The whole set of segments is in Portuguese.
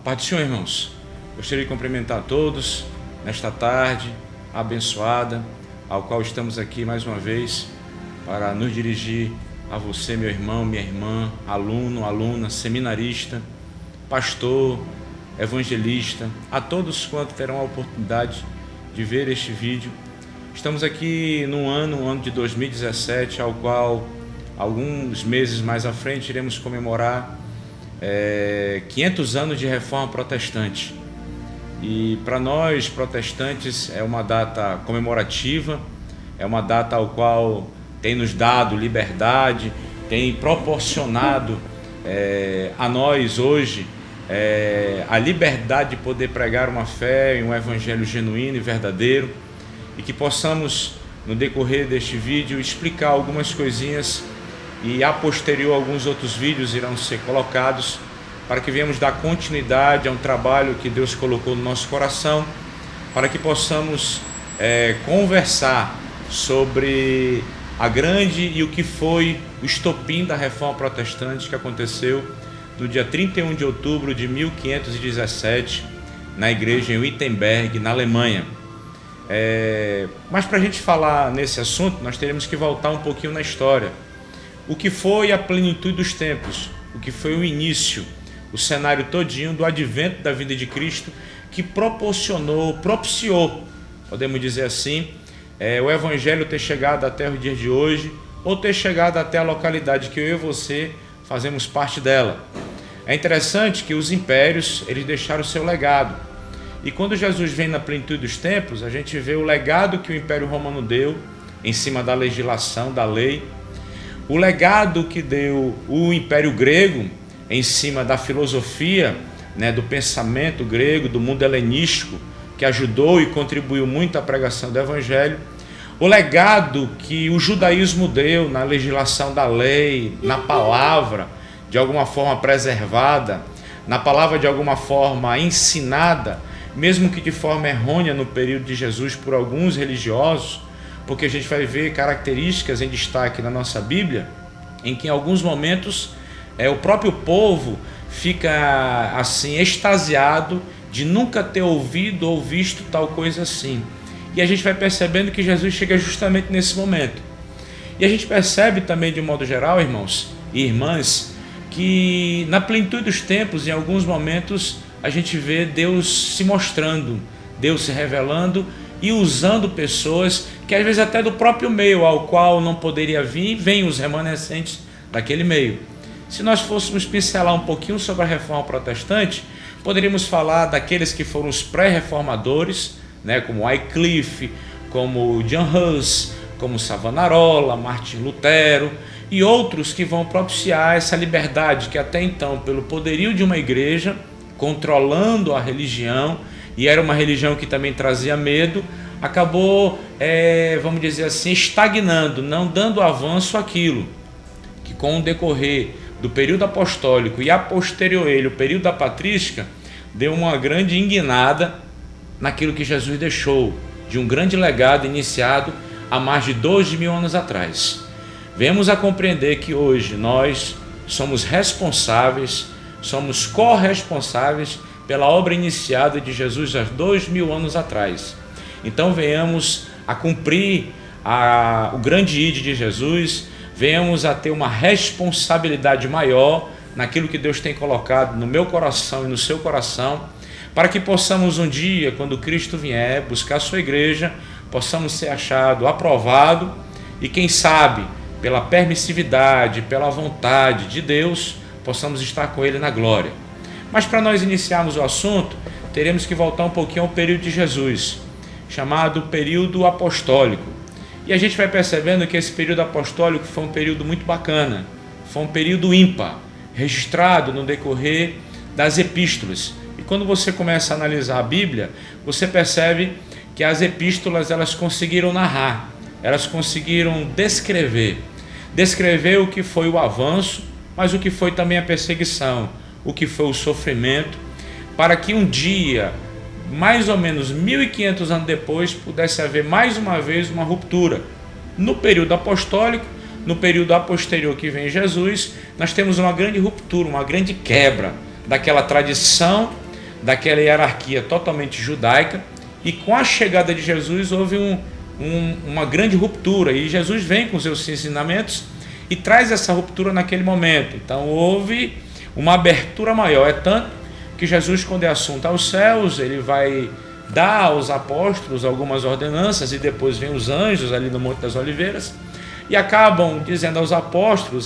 Paz do Senhor, irmãos. Gostaria de cumprimentar a todos nesta tarde abençoada, ao qual estamos aqui mais uma vez para nos dirigir a você, meu irmão, minha irmã, aluno, aluna, seminarista, pastor, evangelista, a todos quantos terão a oportunidade de ver este vídeo. Estamos aqui no ano de 2017, ao qual alguns meses mais à frente iremos comemorar 500 anos de reforma protestante. E para nós protestantes é uma data comemorativa, é uma data ao qual tem nos dado liberdade, tem proporcionado a nós hoje a liberdade de poder pregar uma fé e um evangelho genuíno e verdadeiro, e que possamos no decorrer deste vídeo explicar algumas coisinhas, e a posterior alguns outros vídeos irão ser colocados para que venhamos dar continuidade a um trabalho que Deus colocou no nosso coração, para que possamos conversar sobre a grande e o que foi o estopim da reforma protestante que aconteceu no dia 31 de outubro de 1517 na igreja em Wittenberg, na Alemanha. Mas para a gente falar nesse assunto, nós teremos que voltar um pouquinho na história. O que foi a plenitude dos tempos, o que foi o início, o cenário todinho do advento da vinda de Cristo, que propiciou, podemos dizer assim, o evangelho ter chegado até os dias de hoje, ou ter chegado até a localidade que eu e você fazemos parte dela. É interessante que os impérios, eles deixaram o seu legado. E quando Jesus vem na plenitude dos tempos, a gente vê o legado que o Império Romano deu em cima da legislação, da lei, o legado que deu o Império Grego em cima da filosofia, do pensamento grego, do mundo helenístico, que ajudou e contribuiu muito à pregação do Evangelho, o legado que o judaísmo deu na legislação da lei, na palavra, de alguma forma preservada, na palavra de alguma forma ensinada, mesmo que de forma errônea no período de Jesus por alguns religiosos, porque a gente vai ver características em destaque na nossa Bíblia, em que em alguns momentos o próprio povo fica assim extasiado de nunca ter ouvido ou visto tal coisa assim. E a gente vai percebendo que Jesus chega justamente nesse momento. E a gente percebe também, de um modo geral, irmãos e irmãs, que na plenitude dos tempos, em alguns momentos, a gente vê Deus se mostrando, Deus se revelando e usando pessoas que às vezes até do próprio meio ao qual não poderia vir, vêm os remanescentes daquele meio. Se nós fôssemos pincelar um pouquinho sobre a reforma protestante, poderíamos falar daqueles que foram os pré-reformadores, como Wycliffe, como John Hus, como Savonarola, Martim Lutero e outros que vão propiciar essa liberdade que até então, pelo poderio de uma igreja, controlando a religião, e era uma religião que também trazia medo, acabou, vamos dizer assim, estagnando, não dando avanço àquilo, que com o decorrer do período apostólico e a posterior ele, o período da patrística, deu uma grande inguinada naquilo que Jesus deixou, de um grande legado iniciado há mais de 2.000 anos atrás. Venhamos a compreender que hoje nós somos responsáveis, somos corresponsáveis pela obra iniciada de Jesus há 2.000 anos atrás. Então venhamos a cumprir o grande ide de Jesus, venhamos a ter uma responsabilidade maior naquilo que Deus tem colocado no meu coração e no seu coração, para que possamos um dia, quando Cristo vier buscar a sua igreja, possamos ser achados aprovados e quem sabe, pela permissividade, pela vontade de Deus, possamos estar com Ele na glória. Mas para nós iniciarmos o assunto, teremos que voltar um pouquinho ao período de Jesus, chamado período apostólico. E a gente vai percebendo que esse período apostólico foi um período muito bacana, foi um período ímpar, registrado no decorrer das epístolas. E quando você começa a analisar a Bíblia, você percebe que as epístolas elas conseguiram narrar, elas conseguiram descrever o que foi o avanço, mas o que foi também a perseguição, o que foi o sofrimento, para que um dia, mais ou menos 1.500 anos depois, pudesse haver mais uma vez uma ruptura. No período apostólico, no período a posterior que vem Jesus, nós temos uma grande ruptura, uma grande quebra daquela tradição, daquela hierarquia totalmente judaica, e com a chegada de Jesus houve uma grande ruptura, e Jesus vem com seus ensinamentos e traz essa ruptura naquele momento. Então houve uma abertura maior, é tanto que Jesus, quando é assunto aos céus, ele vai dar aos apóstolos algumas ordenanças, e depois vem os anjos ali no Monte das Oliveiras, e acabam dizendo aos apóstolos,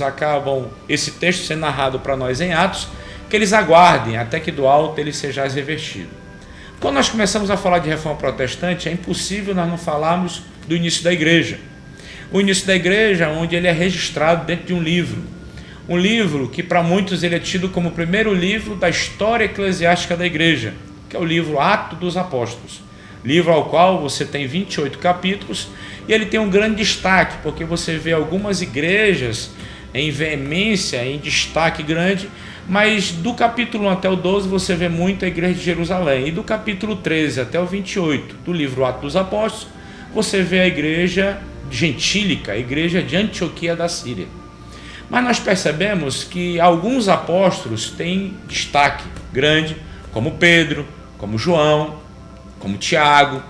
esse texto sendo narrado para nós em Atos, que eles aguardem até que do alto ele seja revestido. Quando nós começamos a falar de reforma protestante, é impossível nós não falarmos do início da igreja. O início da igreja, onde ele é registrado dentro de um livro que para muitos ele é tido como o primeiro livro da história eclesiástica da igreja, que é o livro Atos dos Apóstolos, livro ao qual você tem 28 capítulos, e ele tem um grande destaque, porque você vê algumas igrejas em veemência, em destaque grande, mas do capítulo 1 até o 12 você vê muito a igreja de Jerusalém, e do capítulo 13 até o 28 do livro Atos dos Apóstolos, você vê a igreja gentílica, a igreja de Antioquia da Síria. Mas nós percebemos que alguns apóstolos têm destaque grande, como Pedro, como João, como Tiago,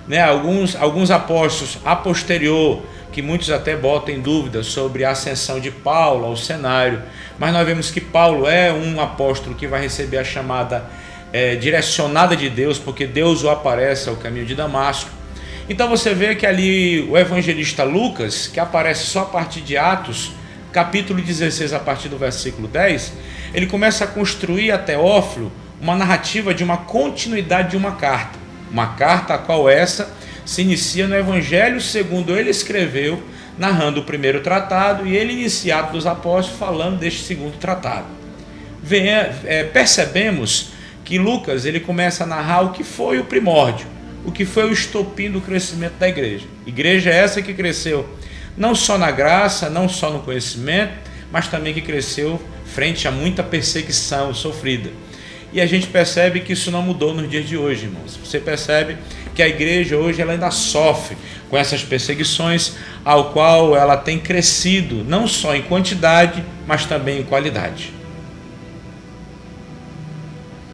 né? Alguns apóstolos a posterior, que muitos até botam em dúvida sobre a ascensão de Paulo ao cenário, mas nós vemos que Paulo é um apóstolo que vai receber a chamada direcionada de Deus, porque Deus o aparece ao caminho de Damasco. Então você vê que ali o evangelista Lucas, que aparece só a partir de Atos, capítulo 16, a partir do versículo 10, ele começa a construir a Teófilo uma narrativa de uma continuidade de uma carta a qual essa se inicia no Evangelho segundo ele escreveu, narrando o primeiro tratado, e ele inicia Atos dos Apóstolos falando deste segundo tratado. Percebemos que Lucas ele começa a narrar o que foi o primórdio, o que foi o estopim do crescimento da igreja. Igreja essa que cresceu não só na graça, não só no conhecimento, mas também que cresceu frente a muita perseguição sofrida. E a gente percebe que isso não mudou nos dias de hoje, irmãos. Você percebe que a igreja hoje ela ainda sofre com essas perseguições, ao qual ela tem crescido, não só em quantidade, mas também em qualidade.